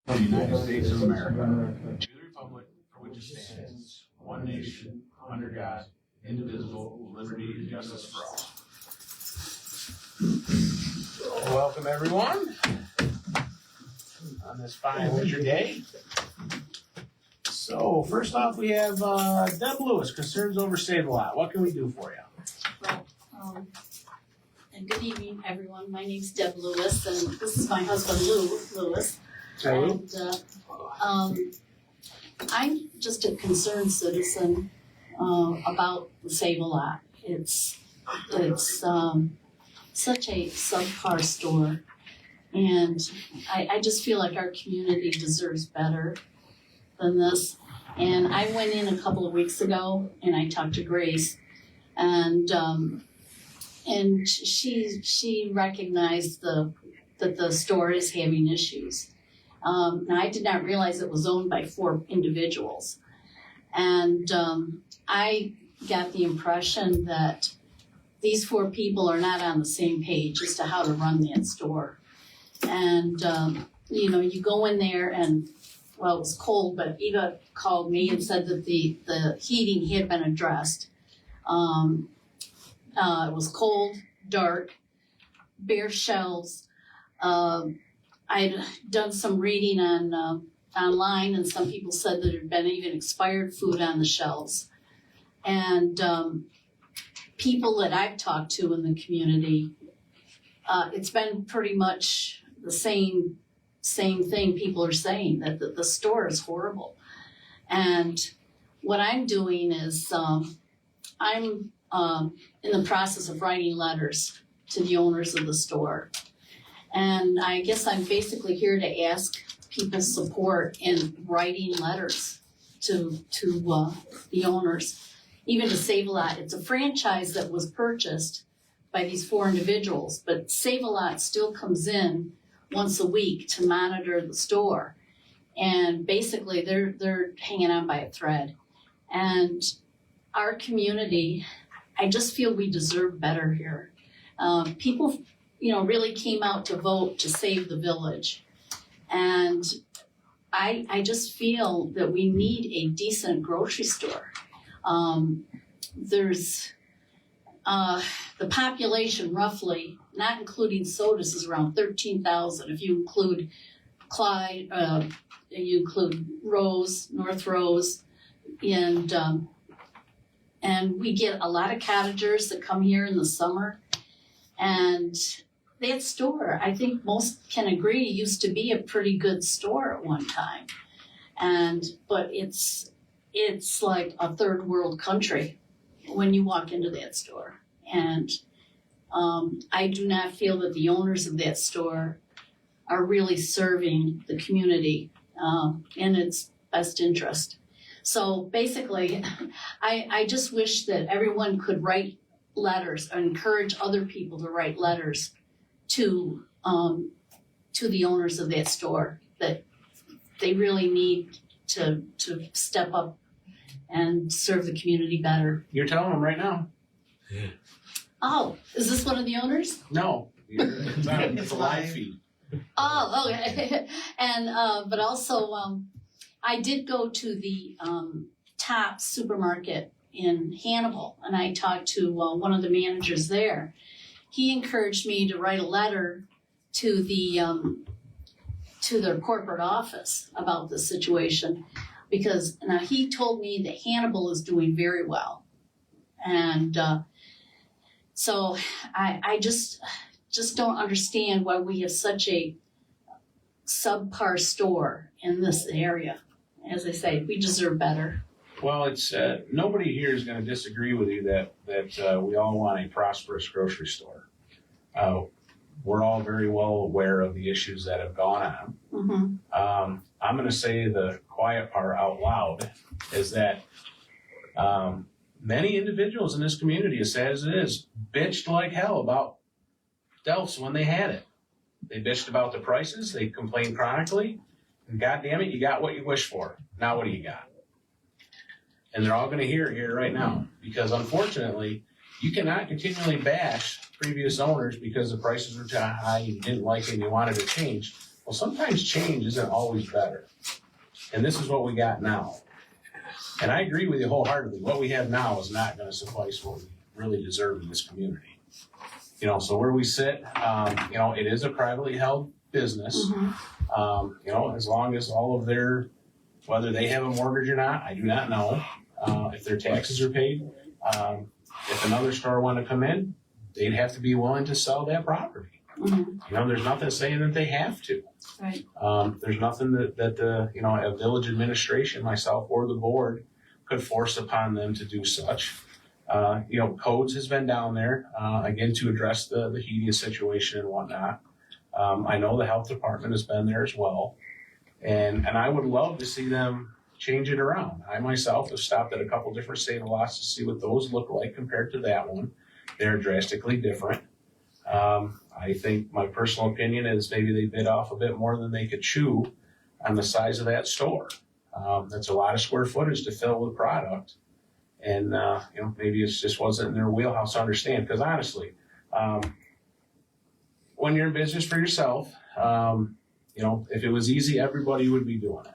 of the United States of America, to the republic for which it stands, one nation, under God, indivisible, with liberty and justice for all. Welcome, everyone, on this fine winter day. So, first off, we have Deb Lewis, Concerns Over Save-A-Lot. What can we do for you? Well, and good evening, everyone. My name's Deb Lewis, and this is my husband, Lou Lewis. Hello. And I'm just a concerned citizen about the Save-A-Lot. It's such a subpar store, and I just feel like our community deserves better than this. And I went in a couple of weeks ago, and I talked to Grace, and she recognized that the store is having issues. Now, I did not realize it was owned by 4 individuals. And I got the impression that these 4 people are not on the same page as to how to run that store. And, you go in there and, well, it was cold, but Eva called me and said that the heating had been addressed. It was cold, dark, bare shelves. I'd done some reading on online, and some people said that there had been even expired food on the shelves. And people that I've talked to in the community, it's been pretty much the same thing. People are saying that the store is horrible. And what I'm doing is I'm in the process of writing letters to the owners of the store. And I guess I'm basically here to ask people's support in writing letters to the owners, even to Save-A-Lot. It's a franchise that was purchased by these 4 individuals, but Save-A-Lot still comes in once a week to monitor the store. And basically they're hanging on by a thread. And our community, I just feel we deserve better here. People, really came out to vote to save the village. And I just feel that we need a decent grocery store. There's the population roughly, not including sodas, is around 13,000. If you include Clyde, you include Rose, North Rose, and we get a lot of cottagers that come here in the summer. And that store, I think most can agree, used to be a pretty good store at one time. But it's like a third world country when you walk into that store. And I do not feel that the owners of that store are really serving the community in its best interest. So basically, I just wish that everyone could write letters or encourage other people to write letters to the owners of that store, that they really need to step up and serve the community better. You're telling them right now. Oh, is this one of the owners? No, it's a live feed. Oh, okay. And but also, I did go to the Top supermarket in Hannibal, and I talked to one of the managers there. He encouraged me to write a letter to their corporate office about the situation, because now he told me that Hannibal is doing very well. And so I just don't understand why we have such a subpar store in this area. As I say, we deserve better. Well, it's nobody here is going to disagree with you that we all want a prosperous grocery store. We're all very well aware of the issues that have gone on. Mm-hmm. I'm going to say the quiet part out loud is that many individuals in this community, as sad as it is, bitched like hell about Delph's when they had it. They bitched about the prices. They complained chronically. And God damn it, you got what you wished for. Now what do you got? And they're all going to hear it here right now, because unfortunately, you cannot continually bash previous owners because the prices were too high, you didn't like it, and you wanted to change. Well, sometimes change isn't always better. And this is what we got now. And I agree with you wholeheartedly. What we have now is not going to suffice what we really deserve in this community. You know, so where we sit, you know, it is a privately held business. You know, as long as all of their, whether they have a mortgage or not, I do not know. If their taxes are paid, if another store wanted to come in, they'd have to be willing to sell that property. You know, there's nothing saying that they have to. Right. There's nothing that the, you know, a village administration, myself or the board, could force upon them to do such. You know, codes has been down there, again, to address the HEDIA situation and whatnot. I know the health department has been there as well. And I would love to see them change it around. I myself have stopped at a couple different state lots to see what those look like compared to that one. They're drastically different. I think my personal opinion is maybe they bit off a bit more than they could chew on the size of that store. That's a lot of square footage to fill with product. And, you know, maybe it just wasn't in their wheelhouse to understand. Because honestly, when you're in business for yourself, you know, if it was easy, everybody would be doing it.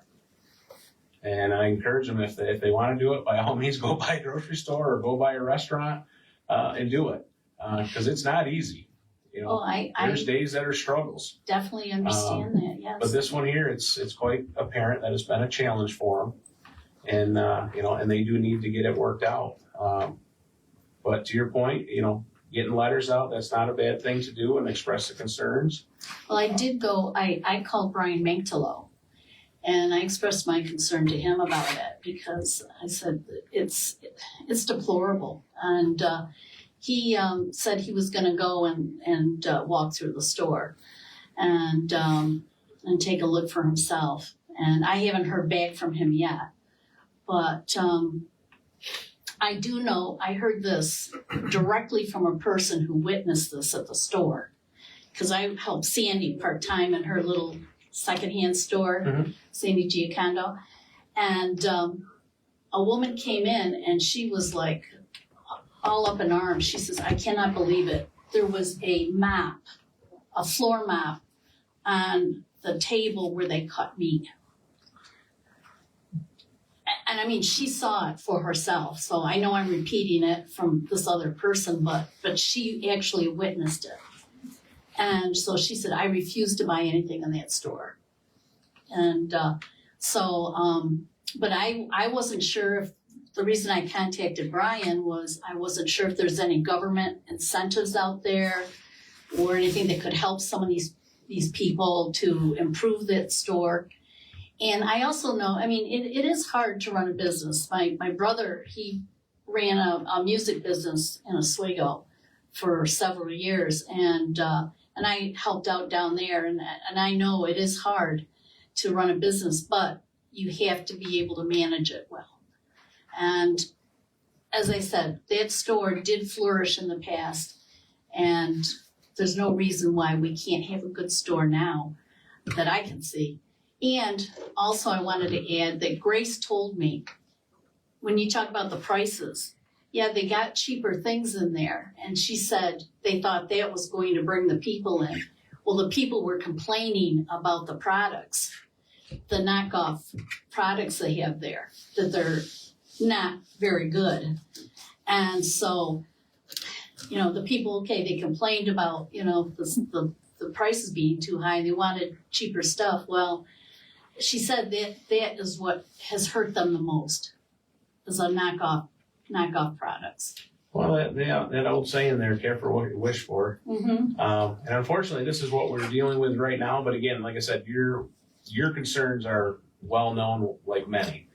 And I encourage them, if they want to do it, by all means, go buy a grocery store or go buy a restaurant and do it. Because it's not easy. You know, Well, there's I days that are struggles. definitely understand that, yes. But this one here, it's quite apparent that it's been a challenge for them. And, you know, and they do need to get it worked out. But to your point, you know, getting letters out, that's not a bad thing to do and express the concerns. Well, I did go, I called Brian Manctolo, and I expressed my concern to him about it, because I said it's deplorable. And he said he was gonna go and walk through the store and take a look for himself. And I haven't heard back from him yet. But I do know, I heard this directly from a person who witnessed this at the store. Because I helped Sandy part-time in her little secondhand store, Sandy Giacondo. And a woman came in and she was like all up in arms. She says, I cannot believe it. There was a map, a floor map on the table where they cut meat. And I mean, she saw it for herself. So I know I'm repeating it from this other person, but she actually witnessed it. And so she said, I refuse to buy anything in that store. And but I wasn't sure if, the reason I contacted Brian was I wasn't sure if there's any government incentives out there or anything that could help some of these people to improve that store. And I also know, I mean, it is hard to run a business. My brother, he ran a music business in Oswego for several years, and I helped out down there, and I know it is hard to run a business, but you have to be able to manage it well. And as I said, that store did flourish in the past, and there's no reason why we can't have a good store now that I can see. And also I wanted to add that Grace told me, when you talk about the prices, yeah, they got cheaper things in there. And she said they thought that was going to bring the people in. Well, the people were complaining about the products, the knockoff products they have there, that they're not very good. And so, you know, the people, okay, they complained about, you know, the prices being too high. They wanted cheaper stuff. Well, she said that is what has hurt them the most, is the knockoff products. Well, that old saying there, careful what you wish for. And unfortunately, this is what we're dealing with right now. But again, like I said, your concerns are well known, like many.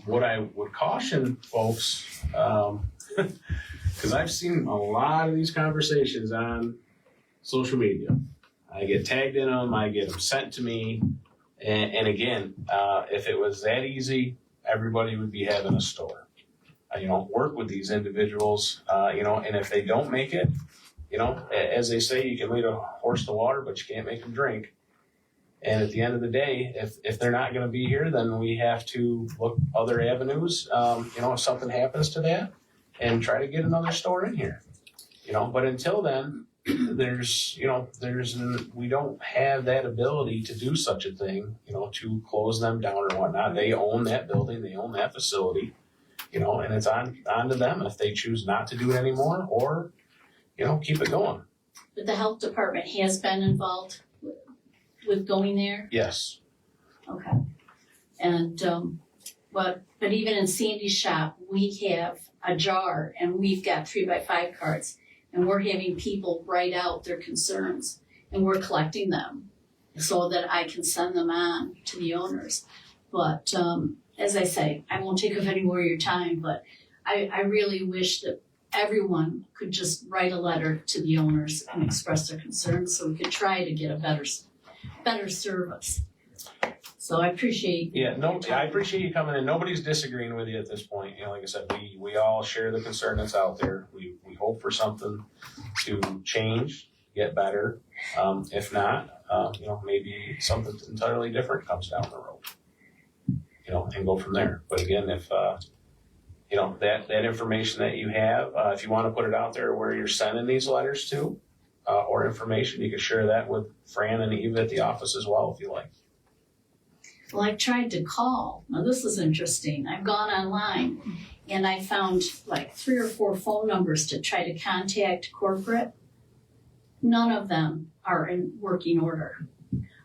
What I would caution folks, because I've seen a lot of these conversations on social media. I get tagged in them, I get them sent to me. And again, if it was that easy, everybody would be having a store. You know, work with these individuals, you know, and if they don't make it, you know, as they say, you can lead a horse to water, but you can't make them drink. And at the end of the day, if they're not going to be here, then we have to look other avenues, you know, if something happens to that, and try to get another store in here. You know, but until then, we don't have that ability to do such a thing, to close them down or whatnot. They own that building, they own that facility, and it's on to them if they choose not to do it anymore or, keep it going. But the health department has been involved with going there? Yes. Okay. And, but even in Sandy's shop, we have a jar and we've got 3x5 cards and we're having people write out their concerns and we're collecting them so that I can send them on to the owners. But, as I say, I won't take up any more of your time, but I really wish that everyone could just write a letter to the owners and express their concerns so we could try to get a better service. So I appreciate. Yeah, no, I appreciate you coming in. Nobody's disagreeing with you at this point. Like I said, we all share the concern that's out there. We hope for something to change, get better. If not, maybe something entirely different comes down the road, and go from there. But again, if, that information that you have, if you want to put it out there where you're sending these letters to, or information, you can share that with Fran and Eva at the office as well, if you like. Well, I tried to call. Now this is interesting. I've gone online and I found like 3 or 4 phone numbers to try to contact corporate. None of them are in working order.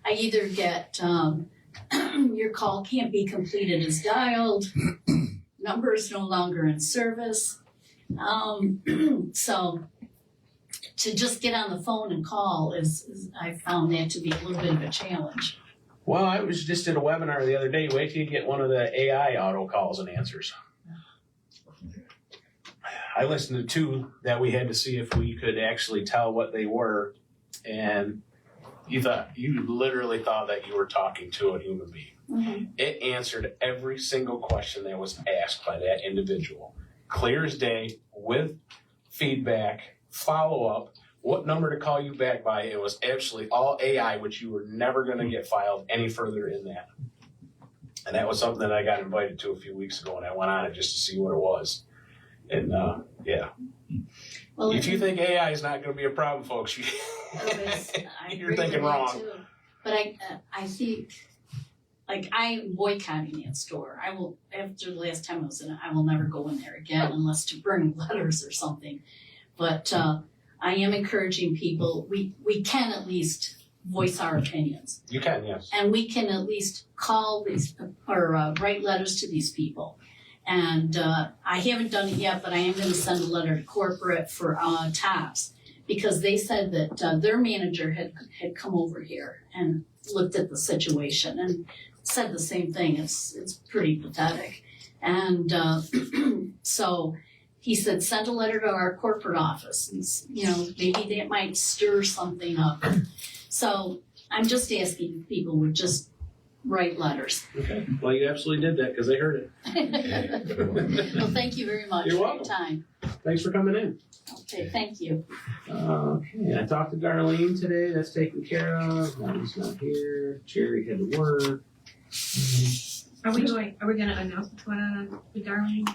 I either get, your call can't be completed as dialed, number is no longer in service. So to just get on the phone and call is I found that to be a little bit of a challenge. Well, I just did a webinar the other day. Wait till you get one of the AI auto calls and answers. I listened to 2 that we had to see if we could actually tell what they were, and you literally thought that you were talking to a human being. Mm-hmm. It answered every single question that was asked by that individual. Clear as day, with feedback, follow-up, what number to call you back by. It was absolutely all AI, which you were never going to get filed any further in that. And that was something that I got invited to a few weeks ago, and I went on it just to see what it was. And, yeah. Well, If you think AI is not going to be a problem, folks, you're thinking wrong. Too. But I think, like, I'm boycotting that store. I will, after the last time I was in it, I will never go in there again unless to bring letters or something. But I am encouraging people, we can at least voice our opinions. You can, yes. And we can at least call these, or write letters to these people. And I haven't done it yet, but I am going to send a letter to corporate for Tops, because they said that their manager had come over here and looked at the situation and said the same thing. It's pretty pathetic. And so he said, send a letter to our corporate office, and maybe that might stir something up. So I'm just asking if people would just write letters. Okay. Well, you absolutely did that because I heard it. Well, thank you very much. You're for welcome. your time. Thanks for coming in. Okay, thank you. Okay, I talked to Darlene today. That's taken care of. Molly's not here. Jerry had to work. Are we gonna announce what's going on with Darlene?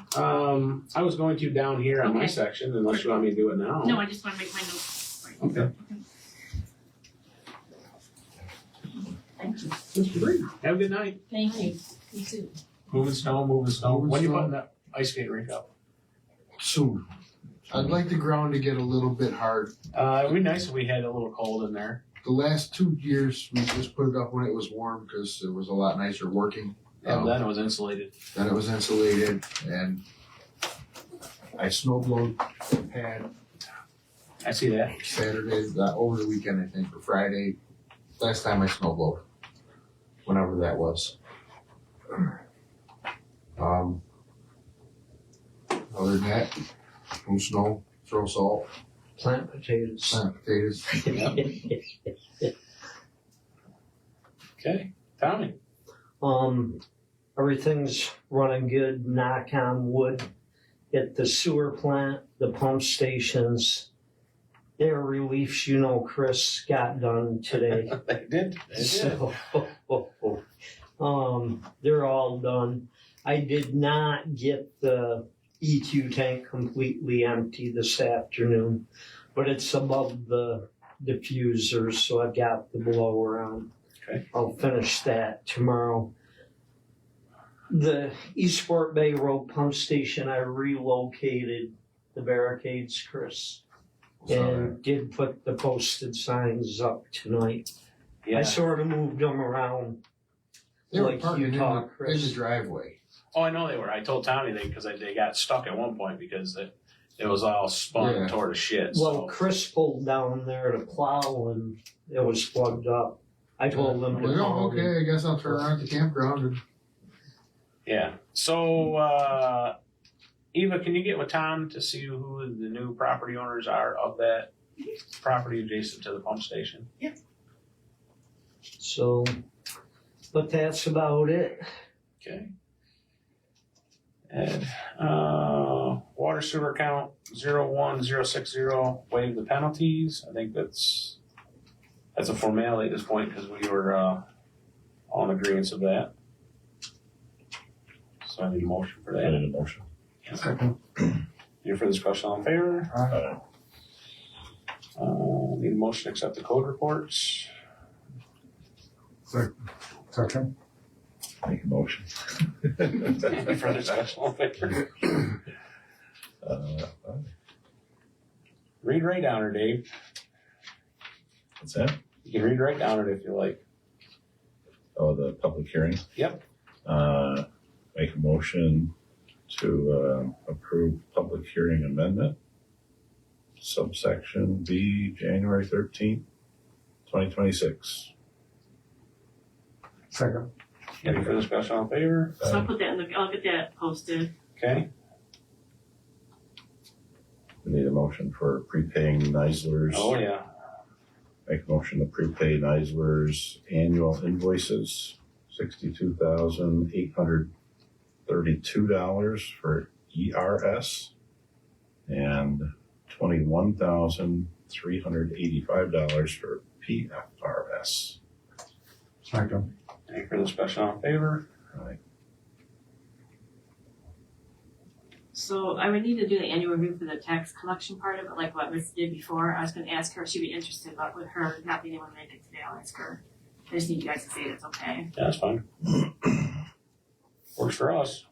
I was going to down here on my Okay. section, unless you want me to do it now. No, I just wanna make my notes. Okay. Thank you. Mr. Bree, have a good night. Thank you. You too. Moving snow, moving snow. Moving When you snow. putting that ice skate rink up? Soon. I'd like the ground to get a little bit hard. It'd be nice if we had a little cold in there. The last 2 years, we just put it up when it was warm because it was a lot nicer working. And then it was insulated. Then it was insulated, and I snowblowed the pad I see that. Saturday, over the weekend, I think, or Friday. Last time I snowblowed, whenever that was. Other than that, no snow, throw salt, Plant potatoes. plant potatoes. Okay, Tommy. Everything's running good, knock on wood. At the sewer plant, the pump stations, their reliefs, Chris got done today. They did. So, they're all done. I did not get the EQ tank completely empty this afternoon. but it's above the diffuser, so I've got the blower on. Okay. I'll finish that tomorrow. The Eastport Bay Road pump station, I relocated the barricades, Chris, and did put the posted signs up tonight. I Yeah. sort of moved them around. They were Like parking you in talk, the Chris. driveway. Oh, I know they were. I told Tommy because they got stuck at one point because it was all spun Yeah. toward shit. Well, So Chris pulled down there to plow and it was plugged up. I told him to Well, call oh, okay, I guess I'll turn around at the campground and yeah. So Eva, can you get with Tom to see who the new property owners are of that property adjacent to the pump station? So, but that's about it. Okay. And water sewer account 01060, waive the penalties. I think that's a formality at this point because we were all in agreement of that. So I need a motion for I that. need a motion. second. Any further discussion, all in favor? Aye. Need a motion to accept the code reports. Second. Make a motion. Any further discussion, all in favor? Aye. Read right down her, Dave. What's that? You can read right down it if you like. Oh, the public hearing? Yep. Make a motion to approve public hearing amendment, subsection B, January 13th, 2026. Second. Any further discussion, all in favor? So I'll put that I'll get that posted. Okay. We need a motion for prepaying Nisler's. Oh, yeah. Make a motion to prepay Nisler's annual invoices, $62,832 for ERS and $21,385 for PFRS. Second. Any further discussion, all in favor? So I would need to do the annual review for the tax collection part of it, like what Miss did before. I was gonna ask her if she'd be interested, but with her not being able to make it today, I'll ask her. I just need you guys to say it's okay. Yeah, that's fine. Works for us.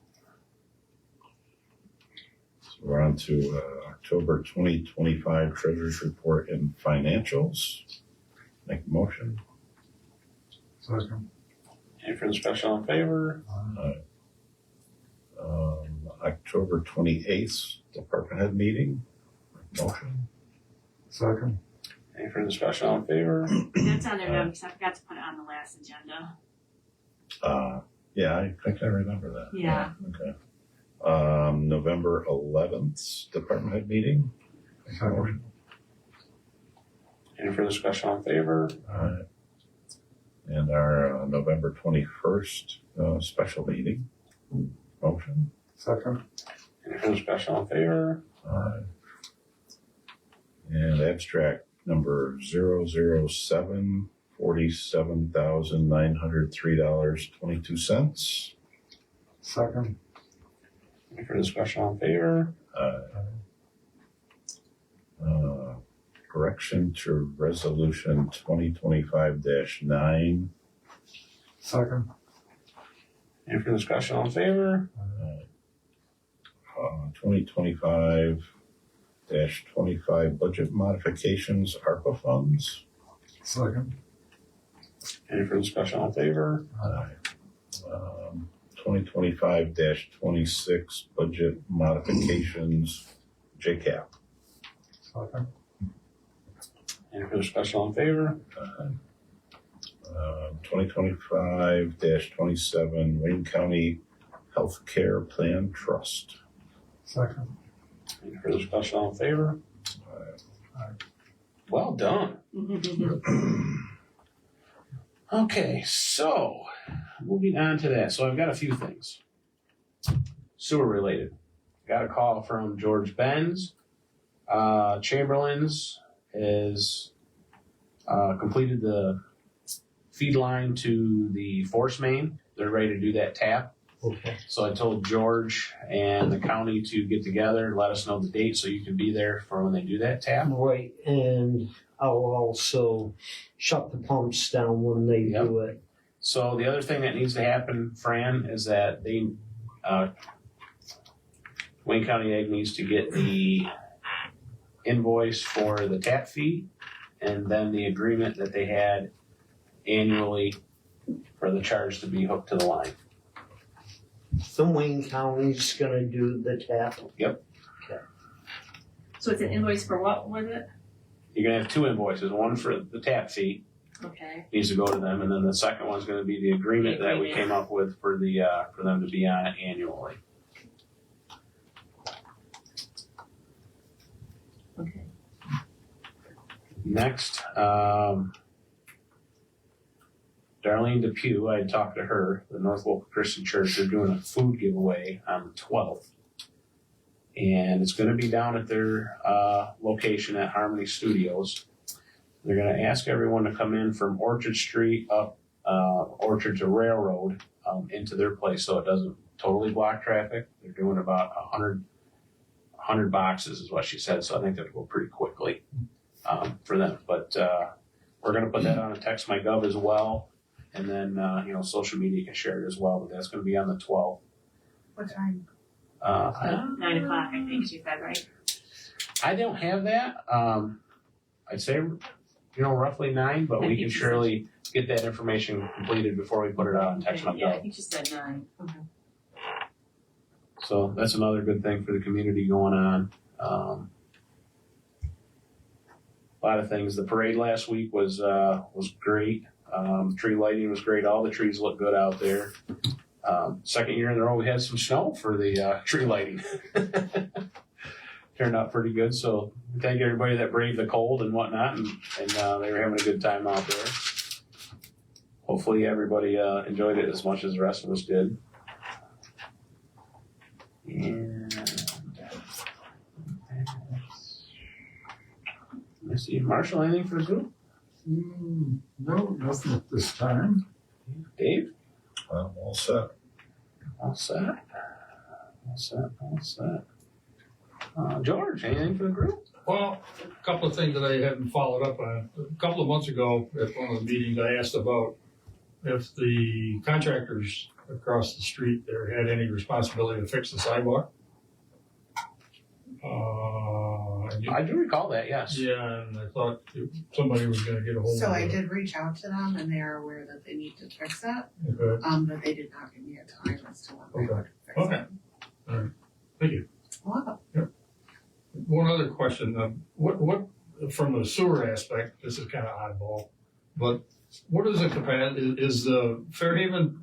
So we're on to October 2025 Treasurer's Report and Financials. Make a motion. Second. Any further discussion, all in favor? October 28th Department Head Meeting. Motion. Second. Any further discussion, all in favor? That's on there now because I forgot to put it on the last agenda. Yeah, I think I remember that. Yeah. Okay. November 11th Department Head Meeting. Second. Any further discussion, all in favor? And our November 21st special meeting. Motion. Second. Any further discussion, all in favor? And abstract number 007, $47,903.22. Second. Any further discussion, all in favor? Correction to resolution 2025-9. Second. Any further discussion, all in favor? 2025-25 budget modifications, ARPA funds. Second. Any further discussion, all in favor? 2025-26 budget modifications, JCAP. Second. Any further discussion, all in favor? 2025-27 Wayne County Healthcare Plan Trust. Second. Any further discussion, all in favor? Well done. Okay, so moving on to that. So I've got a few things. Sewer related. Got a call from George Benz. Chamberlain's has completed the feed line to the force main. They're ready to do that tap Okay. So I told George and the county to get together, let us know the date so you can be there for when they do that tap. Right, and I'll also shut the pumps down when they Yep. do it. So the other thing that needs to happen, Fran, is that Wayne County Ag needs to get the invoice for the tap fee and then the agreement that they had annually for the charge to be hooked to the line. The Wayne County's gonna do the tap. So it's an invoice for what was it? You're gonna have two invoices, one for the tap fee, Okay. needs to go to them, and then the second one's gonna be the agreement that we came up with for for them to be on it annually. Okay. Next, Darlene Depew, I had talked to her, the Northwold Christian Church, they're doing a food giveaway on the 12th. And it's gonna be down at their, location at Harmony Studios. They're gonna ask everyone to come in from Orchard Street up, Orchard to Railroad, into their place so it doesn't totally block traffic. They're doing about 100 boxes is what she said, so I think that'll go pretty quickly, for them. But, we're gonna put that on a Text My Gov as well. And then, social media can share it as well, but that's gonna be on the 12th. What time? 9 o'clock, I think she said, right? I don't have that. I'd say, roughly 9, but I we think can she surely get that information completed before we put it out on Text My Yeah, I Gov. think she said 9. So that's another good thing for the community going on. A lot of things. The parade last week was great. Tree lighting was great. All the trees look good out there. Second year in a row, we had some snow for the tree lighting. Turned out pretty good. So thank everybody that braved the cold and whatnot, and they were having a good time out there. Hopefully everybody enjoyed it as much as the rest of us did. And let's see, Marshall, anything for the group? No, nothing at this time. Dave? All set. All set. All set. All set. George, anything for the group? Well, a couple of things that I hadn't followed up on. A couple of months ago, at one of the meetings, I asked about if the contractors across the street there had any responsibility to fix the sidewalk. I do recall that, yes. Yeah, and I thought somebody was gonna get a hold of So I it. did reach out to them and they are aware that they need to fix that, Okay, but they did not give me a time as to when they would fix Okay. it. thank you. Wow. One other question, what, from the sewer aspect, this is kind of oddball, but what is the capacity, is the Fairhaven,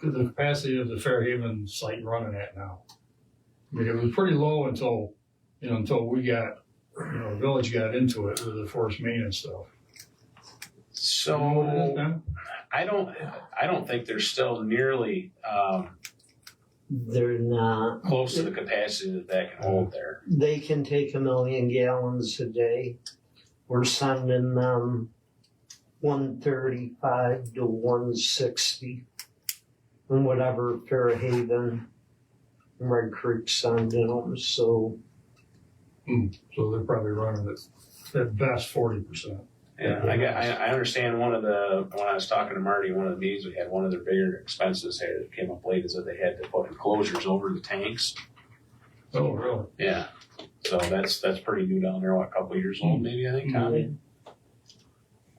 the capacity of the Fairhaven site running at now? I mean, it was pretty low until we got, the village got into it with the force main and stuff. You know what it is, So Ben? I don't think they're still nearly They're not. close to the capacity that can hold there. They can take 1 million gallons a day. We're sending them 135 to 160. And whatever Fairhaven and Red Creek sending them, so So they're probably running at best 40%. Yeah, I understand when I was talking to Marty, one of the meetings we had, one of their bigger expenses here that came up late is that they had to put enclosures over the tanks. Oh, really? Yeah, so that's pretty new down there, what, a couple of years old maybe, I think, Tommy?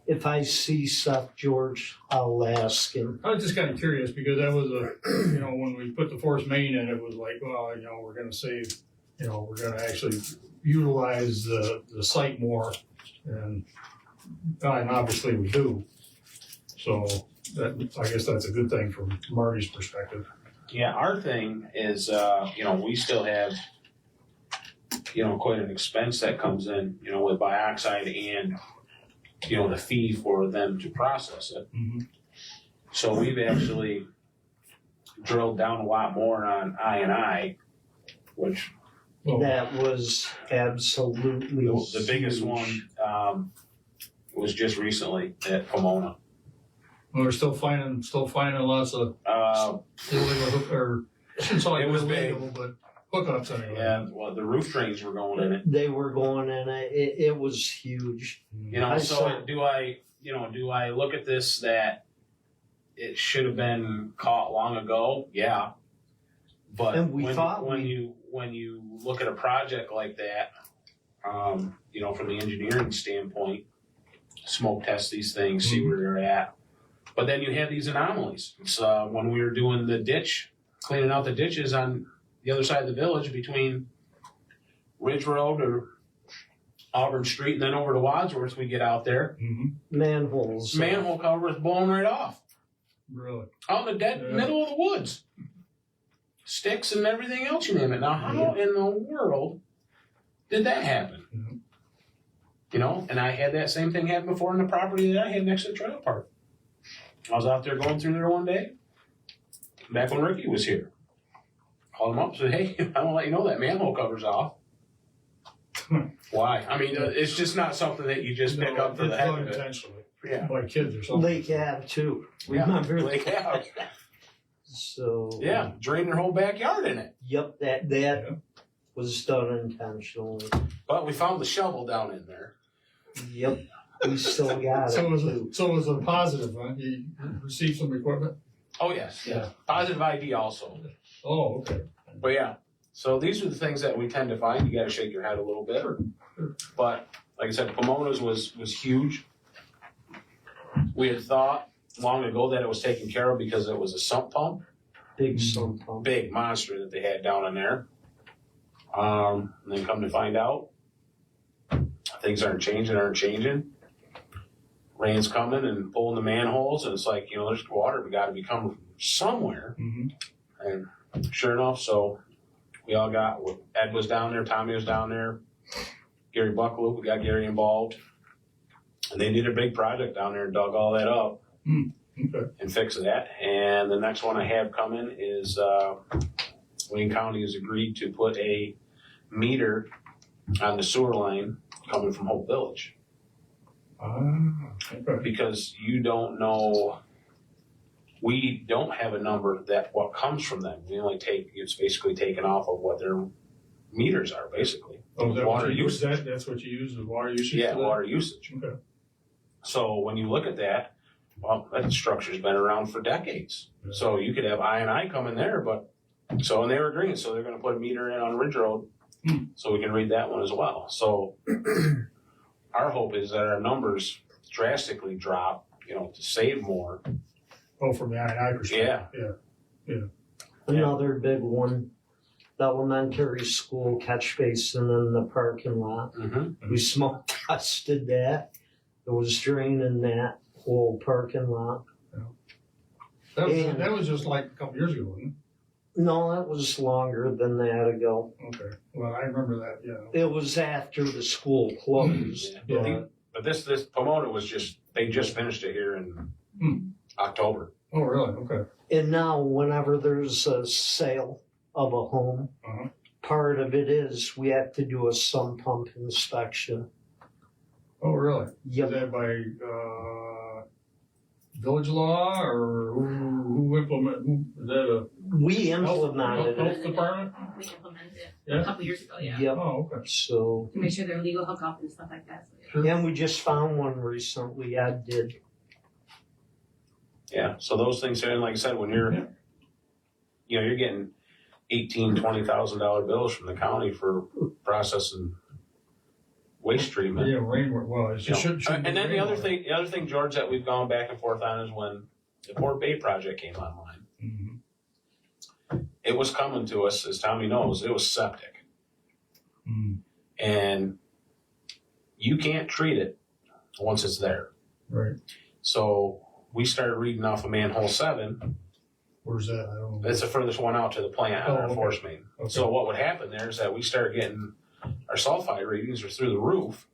if I see stuff, George, I'll ask him. I was just kind of curious because that was when we put the force main in, it was like, well, we're going to save, we're going to actually utilize the site more, and obviously we do. So I guess that's a good thing from Marty's perspective. Yeah, our thing is, we still have, quite an expense that comes in, with dioxide and, the fee for them to process it. Mm-hmm. So we've actually drilled down a lot more on I&I, which Well, That was absolutely the biggest huge. one was just recently at Pomona. We're still finding lots of illegal hook, or, I shouldn't say It was illegal, but hookups anyway. Yeah, well, the roof drains were going in it. They were going in it. It was huge. You know, I so saw- do I look at this that it should have been caught long ago? Yeah. But And we when, thought when we- you look at a project like that, from the engineering standpoint, smoke test these things, see where they're at. But then you have these anomalies. So when we were doing the ditch, cleaning out the ditches on the other side of the village between Ridge Road or Auburn Street and then over to Wadsworth, we get out there, Manholes. manhole cover is blowing right off. Really? Out in the dead Yeah. middle of the woods. Sticks and everything else, you name it. Now, how in the world did that happen? Yeah. You know, and I had that same thing happen before on the property that I had next to the trailer park. I was out there going through there one day, back when Ricky was here. Called him up and said, hey, I want to let you know that manhole cover's off. Why? I mean, it's just not something that you just pick No, up for the it's heck done of it. intentionally, Yeah. by kids or something. Lake Ave too. Yeah, Remember Lake that? Ave. So Yeah, drain their whole backyard in it. Yep, that Yeah. was done intentionally. But we found the shovel down in there. Yep, we still got it. So too. it was a positive, huh? You received some equipment? Oh, yes. Yeah. Positive ID also. Oh, okay. But yeah, so these are the things that we tend to find. You got to shake your head a little bit. But like I said, Pomona's was huge. We had thought long ago that it was taken care of because it was a sump pump, Big sump pump. big monster that they had down in there. And then come to find out, things aren't changing. Rain's coming and pulling the manholes, and it's like, there's water got to be coming from somewhere. Mm-hmm. And sure enough, so we all got, Ed was down there, Tommy was down there, Gary Buckloop, we got Gary involved. And they did a big project down there and dug all that up Okay. and fixed that. And the next one I have coming is Wayne County has agreed to put a meter on the sewer line coming from Hope Village. Okay. Because you don't know, we don't have a number that what comes from them. We only it's basically taken off of what their meters are, basically. Oh, that Water what you usage. use, that's what you use, the water usage? Yeah, for that? water usage. Okay. So when you look at that, well, that structure's been around for decades. Yeah. So you could have I come in there, and they were agreeing, so they're gonna put a meter in on Ridge Road, so we can read that one as well. So our hope is that our numbers drastically drop, to save more. Oh, from the I&I perspective? Yeah. Another big one, the elementary school catch basin in the parking lot. Mm-hmm. We smoke tested that. It was draining that whole parking lot. That was just like a couple years ago, wasn't No, that was longer than that ago. it? Okay. Well, I remember that, yeah. It was after the school closed. Yeah. But this Pomona they just finished it here in October. Oh, really? Okay. And now whenever there's a sale of a home, Uh-huh. part of it is we have to do a sump pump inspection. Oh, really? Is Yep. that by village law, or who is that a We health implemented it. department? We implemented it Yeah? a couple years ago, yeah. Yep. Oh, okay. So, To make sure they're legal hookup and stuff like that. So, Sure. and we just found one recently. I did. Yeah, so those things, and like I said, when you're, you're getting $18,000-$20,000 bills from the county for processing waste treatment. Yeah, rainwater, well, it You know, should be and then the other rainwater. thing, George, that we've gone back and forth on is when the Port Bay project came online. Mhm. It was coming to us, as Tommy knows, it was septic. Mhm. And you can't treat it once it's there. Right. So we started reading off of manhole 7. Where's that? I don't know. That's the furthest one out to the plant on Oh, our okay. force main. Okay. So what would happen there is that we start getting our sulfide readings are through the roof.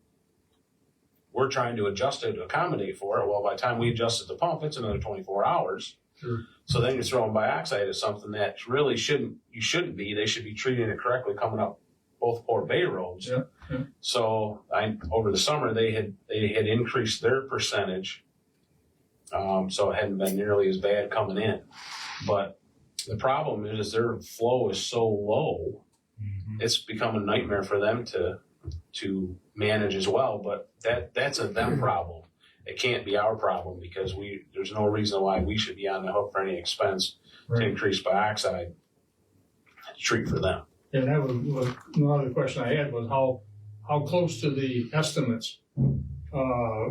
We're trying to adjust it to accommodate for it. Well, by the time we adjusted the pump, it's another 24 hours. Sure. So then you're throwing bioxide at something that really you shouldn't be. They should be treating it correctly coming up both Port Bay roads. Yeah, yeah. So over the summer they had increased their percentage So it hadn't been nearly as bad coming in. But the problem is their flow is so low, it's become a nightmare for them to manage as well. But that's a them problem. It can't be our problem because there's no reason why we should be on the hook for any expense to Right. increase dioxide treat for them. And that was another question I had was how close to the estimates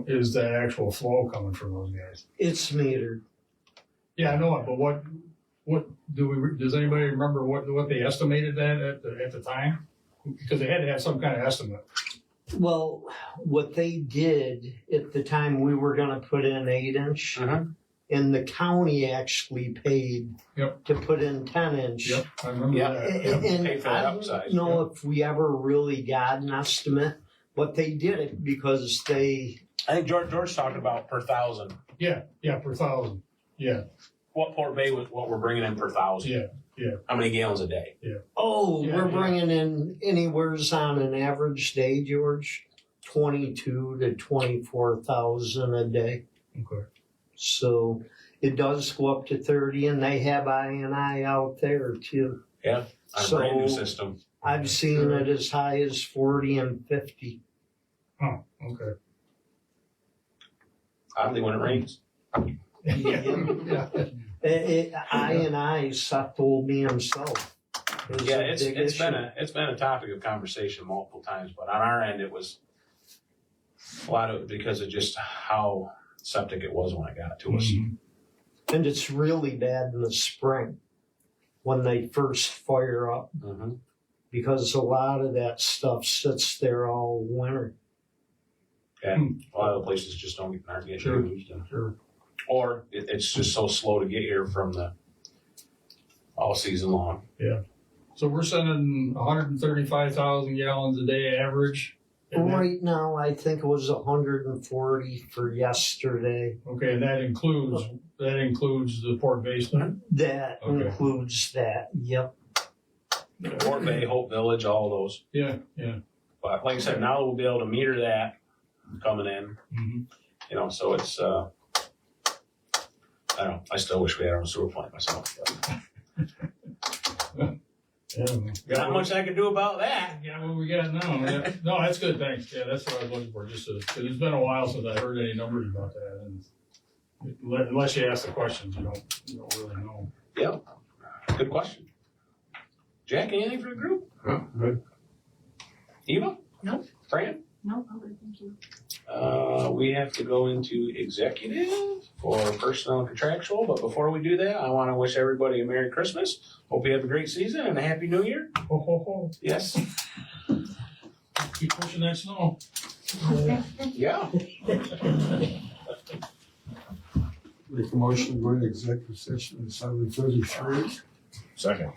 is the actual flow coming from those guys? It's metered. Yeah, I know it, but what does anybody remember what they estimated that at the time? Because they had to have some kind of estimate. Well, what they did at the time, we were gonna put in 8-inch, and the county actually paid Yep. to put in 10-inch. Yep, I remember Yeah. that. And Pay for I the don't upsize, know if we ever really got an estimate, but they did it because they, I think George talking about per thousand. Yeah, per thousand. Yeah, What Port Bay was what we're bringing in per thousand. Yeah. How many gallons a day? Yeah, we're yeah. bringing in anywheres on an average day, George, 22 to 24,000 a day. okay. So it does go up to 30, and they have I&I out there too. On a brand new So- system. I've seen it as high as 40 and 50. Oh, okay. Oddly, when it rains. Yeah. I&I, Seth told me himself. is Yeah, a it's big it's issue. been a topic of conversation multiple times, but on our end, it was a lot of because of just how septic it was when it got to us. Mhm. And it's really bad in the spring when they first fire up, Mm-hmm. because a lot of that stuff sits there all winter. A lot of the places just aren't getting Sure. used, Sure. or it's just so slow to get here from the all season long. So we're sending 135,000 gallons a day average. And that- Right now, I think it was 140 for yesterday. Okay, and that includes the port basement. That Okay. includes that, yep. Port Bay, Hope Village, all those. Yeah. But like I said, now we'll be able to meter that coming in. Mhm. So it's I don't know. I still wish we had our own sewer plant myself. But not much I can do about that. Yeah, what we got now? Yeah. No, that's good. Thanks. Yeah, that's what I was looking for. Just cause it's been a while since I heard any numbers about that, and unless you ask the questions, you don't really know. Good question. Jack, anything for the group? Good. Eva? Nope. Fran? No, okay, thank you. We have to go into executive for personnel and contractual, but before we do that, I want to wish everybody a Merry Christmas. Hope you have a great season and a Happy New Year. Ho, ho, ho. Yes. Keep pushing that snow. Yeah. Make a motion to go into executive session at 7:33. Second.